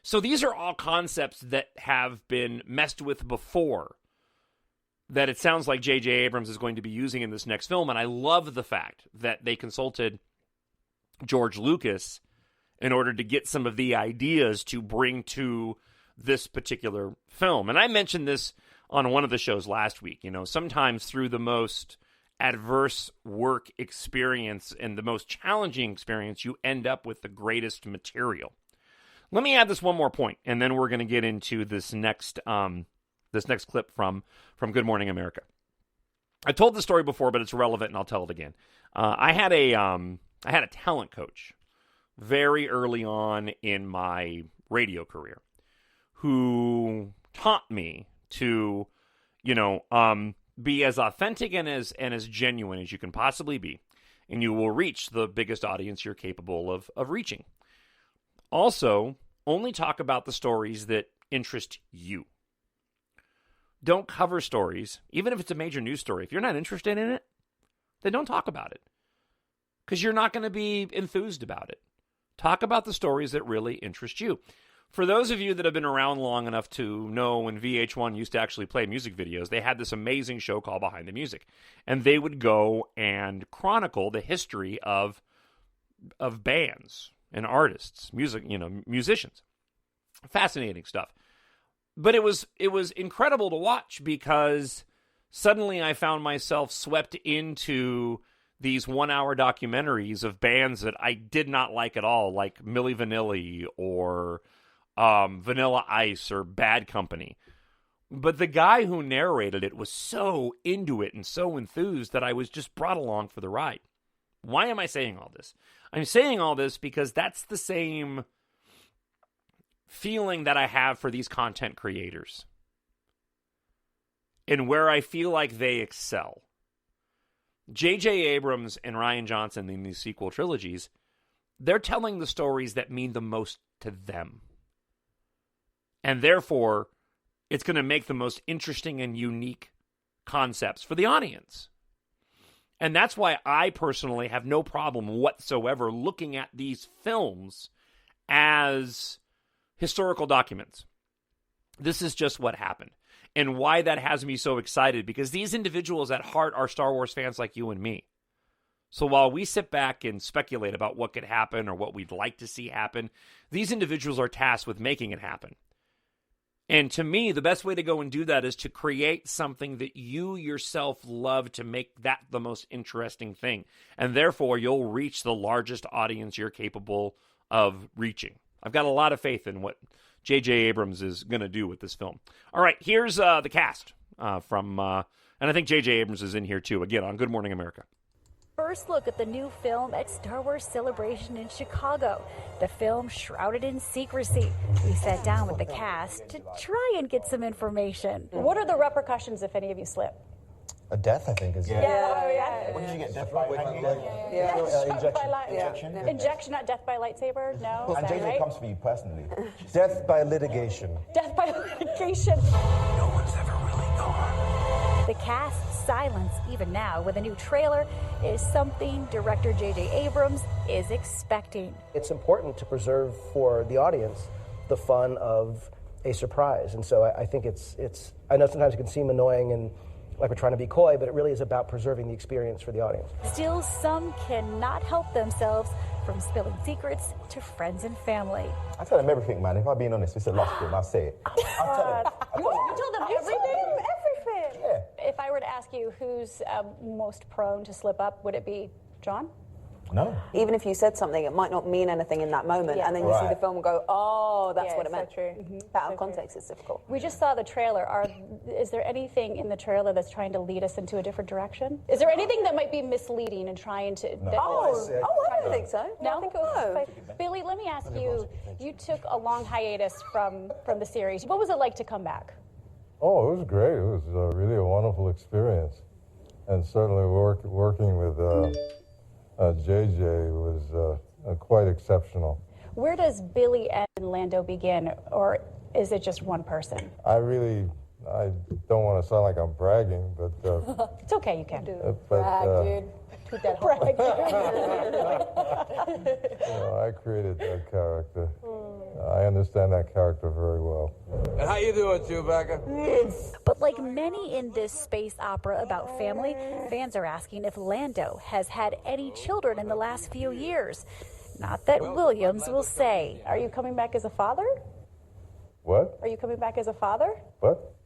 So these are all concepts that have been messed with before, that it sounds like J.J. Abrams is going to be using in this next film, and I love the fact that they consulted George Lucas in order to get some of the ideas to bring to this particular film. And I mentioned this on one of the shows last week. You know, sometimes through the most adverse work experience and the most challenging experience, you end up with the greatest material. Let me add this one more point, and then we're going to get into this next clip from Good Morning America. I told the story before, but it's relevant, and I'll tell it again. I had a talent coach very early on in my radio career who taught me to, be as authentic and as genuine as you can possibly be, and you will reach the biggest audience you're capable of reaching. Also, only talk about the stories that interest you. Don't cover stories, even if it's a major news story. If you're not interested in it, then don't talk about it, because you're not going to be enthused about it. Talk about the stories that really interest you. For those of you that have been around long enough to know when VH1 used to actually play music videos, they had this amazing show called Behind the Music. And they would go and chronicle the history of bands and artists, musicians. Fascinating stuff. But it was incredible to watch, because suddenly I found myself swept into these 1-hour documentaries of bands that I did not like at all, like Milli Vanilli or Vanilla Ice or Bad Company. But the guy who narrated it was so into it and so enthused that I was just brought along for the ride. Why am I saying all this? I'm saying all this because that's the same feeling that I have for these content creators, and where I feel like they excel. J.J. Abrams and Rian Johnson in these sequel trilogies, they're telling the stories that mean the most to them. And therefore, it's going to make the most interesting and unique concepts for the audience. And that's why I personally have no problem whatsoever looking at these films as historical documents. This is just what happened. And why that has me so excited, because these individuals at heart are Star Wars fans like you and me. So while we sit back and speculate about what could happen or what we'd like to see happen, these individuals are tasked with making it happen. And to me, the best way to go and do that is to create something that you yourself love, to make that the most interesting thing. And therefore, you'll reach the largest audience you're capable of reaching. I've got a lot of faith in what J.J. Abrams is going to do with this film. All right, here's the cast from, and I think J.J. Abrams is in here too, again, on Good Morning America. First look at the new film at Star Wars Celebration in Chicago. The film shrouded in secrecy. We sat down with the cast to try and get some information. What are the repercussions if any of you slip? A death, I think, is Yeah. What did you get? Death by injection? Injection, not death by lightsaber? No. And Is that JJ right? comes for you personally. Death by litigation. Death by litigation. No one's ever really gone. The cast's silence, even now with a new trailer, is something director J.J. Abrams is expecting. It's important to preserve for the audience the fun of a surprise. And so I think it's I know sometimes it can seem annoying and like we're trying to be coy, but it really is about preserving the experience for the audience. Still, some cannot help themselves from spilling secrets to friends and family. I tell them everything, man. If I'm being honest, it's a lost film. I'll say it. I'll tell them. You told them everything? Everything. Yeah. If I were to ask you who's most prone to slip up, would it be John? No. Even if you said something, it might not mean anything in that moment, and then you see the film and go, oh, that's what it meant. So true. Out of context, it's difficult. We just saw the trailer. Is there anything in the trailer that's trying to lead us into a different direction? Is there anything that might be misleading and trying to... No. I don't think so. No, I think it was Billy, let me ask you, you took a long hiatus from the series. What was it like to come back? Oh, it was great. It was really a wonderful experience. And certainly working with JJ was quite exceptional. Where does Billy and Lando begin, or is it just one person? I don't want to sound like I'm bragging, but... It's okay, you can. Brag, dude. Toot that brag. I created that character. I understand that character very well. And how you doing, Chewbacca? But like many in this space opera about family, fans are asking if Lando has had any children in the last few years. Not that Williams will say. Are you coming back as a father? What? Are you coming back as a father? What?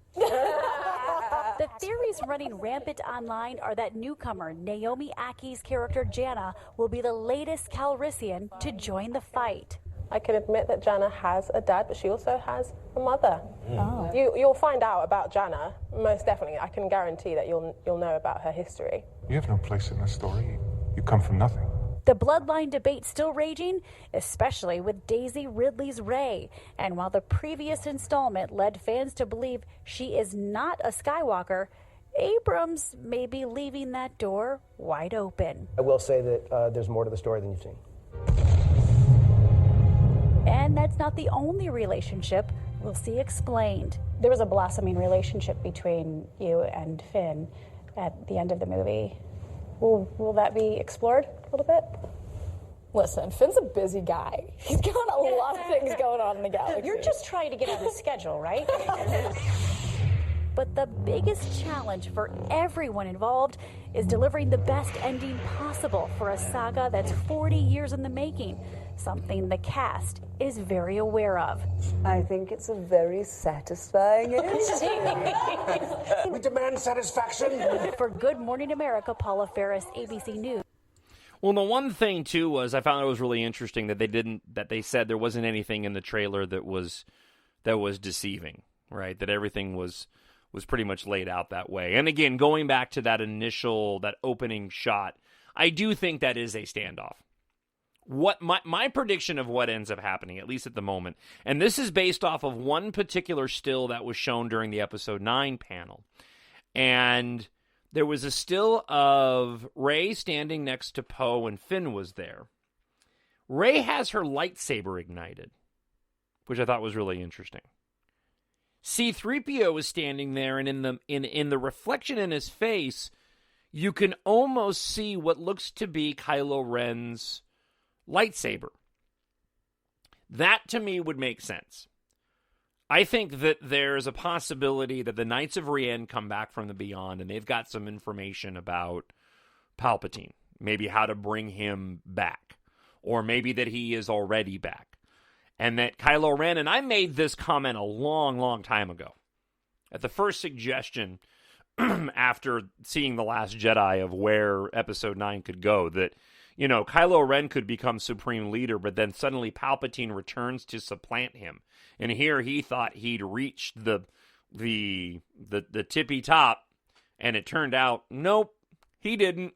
The theories running rampant online are that newcomer Naomi Ackie's character Jannah will be the latest Calrissian to join the fight. I can admit that Jannah has a dad, but she also has a mother. Oh. You'll find out about Jannah, most definitely. I can guarantee that you'll know about her history. You have no place in the story. You come from nothing. The bloodline debate still raging, especially with Daisy Ridley's Rey. And while the previous installment led fans to believe she is not a Skywalker, Abrams may be leaving that door wide open. I will say that there's more to the story than you've seen. And that's not the only relationship we'll see explained. There was a blossoming relationship between you and Finn at the end of the movie. Will that be explored a little bit? Listen, Finn's a busy guy. He's got a lot of things going on in the galaxy. You're just trying to get on the schedule, right? But the biggest challenge for everyone involved is delivering the best ending possible for a saga that's 40 years in the making, something the cast is very aware of. I think it's a very satisfying We demand satisfaction. For Good Morning America, Paula Ferris, ABC News. Well, the one thing too was I found it was really interesting that they said there wasn't anything in the trailer that was deceiving, right? That everything was pretty much laid out that way. And again, going back to that opening shot, I do think that is a standoff. What my prediction of what ends up happening, at least at the moment, and this is based off of one particular still that was shown during the episode 9 panel. And there was a still of Rey standing next to Poe and Finn was there. Rey has her lightsaber ignited, which I thought was really interesting. C-3PO is standing there, and in the reflection in his face, you can almost see what looks to be Kylo Ren's lightsaber. That, to me, would make sense. I think that there's a possibility that the Knights of Ren come back from the beyond, and they've got some information about Palpatine. Maybe how to bring him back. Or maybe that he is already back. And that Kylo Ren, and I made this comment a long, long time ago, at the first suggestion after seeing The Last Jedi of where Episode 9 could go, that, Kylo Ren could become supreme leader, but then suddenly Palpatine returns to supplant him. And here he thought he'd reached the tippy top, and it turned out, nope, he didn't.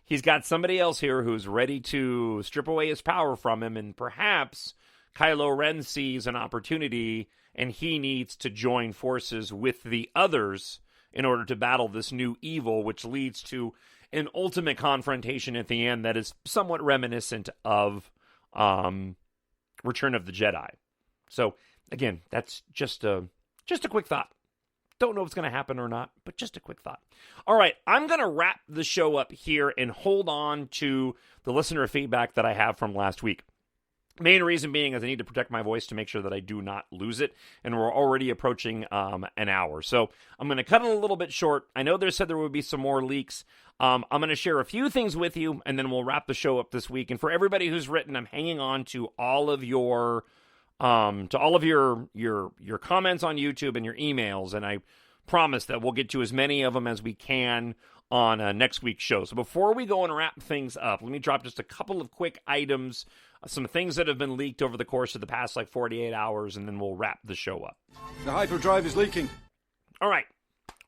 He's got somebody else here who's ready to strip away his power from him, and perhaps Kylo Ren sees an opportunity, and he needs to join forces with the others in order to battle this new evil, which leads to an ultimate confrontation at the end that is somewhat reminiscent of Return of the Jedi. So, again, that's just a quick thought. Don't know if it's going to happen or not, but just a quick thought. All right, I'm going to wrap the show up here and hold on to the listener feedback that I have from last week. Main reason being is I need to protect my voice to make sure that I do not lose it, and we're already approaching an hour. So I'm going to cut it a little bit short. I know they said there would be some more leaks. I'm going to share a few things with you, and then we'll wrap the show up this week. And for everybody who's written, I'm hanging on to all of your comments on YouTube and your emails, and I promise that we'll get to as many of them as we can on next week's show. So before we go and wrap things up, let me drop just a couple of quick items, some things that have been leaked over the course of the past 48 hours, and then we'll wrap the show up. The hyperdrive is leaking. All right,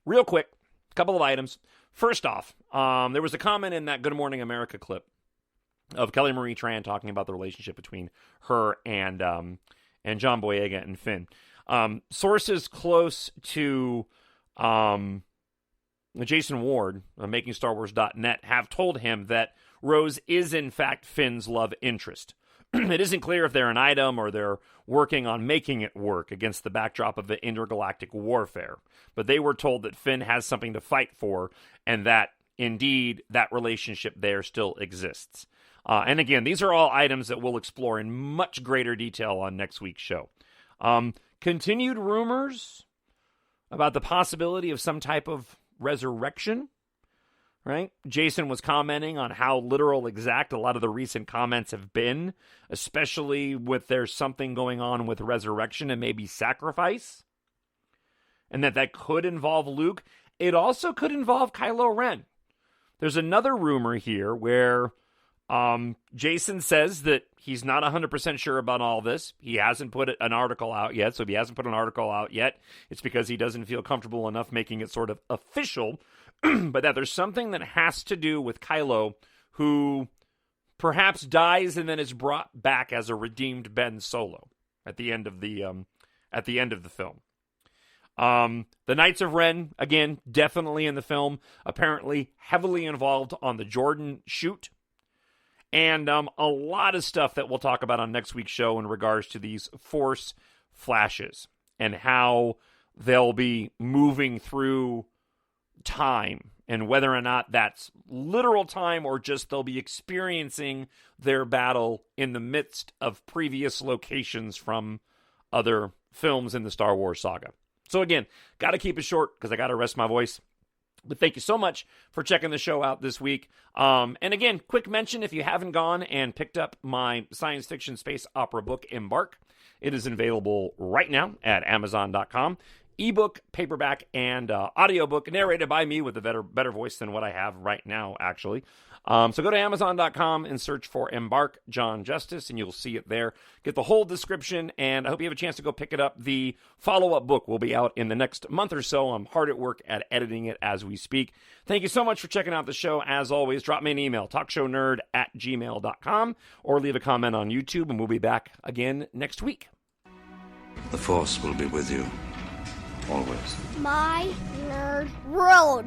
real quick, a couple of items. First off, there was a comment in that Good Morning America clip of Kelly Marie Tran talking about the relationship between her and John Boyega and Finn. Sources close to Jason Ward, MakingStarWars.net, have told him that Rose is in fact Finn's love interest. It isn't clear if they're an item or they're working on making it work against the backdrop of the intergalactic warfare. But they were told that Finn has something to fight for, and that, indeed, that relationship there still exists. And again, these are all items that we'll explore in much greater detail on next week's show. Continued rumors about the possibility of some type of resurrection, right? Jason was commenting on how literal exact a lot of the recent comments have been, especially with there's something going on with resurrection and maybe sacrifice, and that could involve Luke. It also could involve Kylo Ren. There's another rumor here where Jason says that he's not 100% sure about all this. He hasn't put an article out yet, so if he hasn't put an article out yet, it's because he doesn't feel comfortable enough making it sort of official, but that there's something that has to do with Kylo, who perhaps dies and then is brought back as a redeemed Ben Solo at the end of the film. The Knights of Ren, again, definitely in the film, apparently heavily involved on the Jordan shoot. And a lot of stuff that we'll talk about on next week's show in regards to these Force flashes and how they'll be moving through time and whether or not that's literal time or just they'll be experiencing their battle in the midst of previous locations from other films in the Star Wars saga. So again, got to keep it short because I got to rest my voice. But thank you so much for checking the show out this week. And again, quick mention, if you haven't gone and picked up my science fiction space opera book, Embark, it is available right now at Amazon.com. Ebook, paperback, and audiobook, narrated by me with a better voice than what I have right now, actually. So go to Amazon.com and search for Embark, Jon Justice, and you'll see it there. Get the whole description, and I hope you have a chance to go pick it up. The follow-up book will be out in the next month or so. I'm hard at work at editing it as we speak. Thank you so much for checking out the show. As always, drop me an email, talkshownerd@gmail.com, or leave a comment on YouTube, and we'll be back again next week. The Force will be with you. Always. My Nerd World.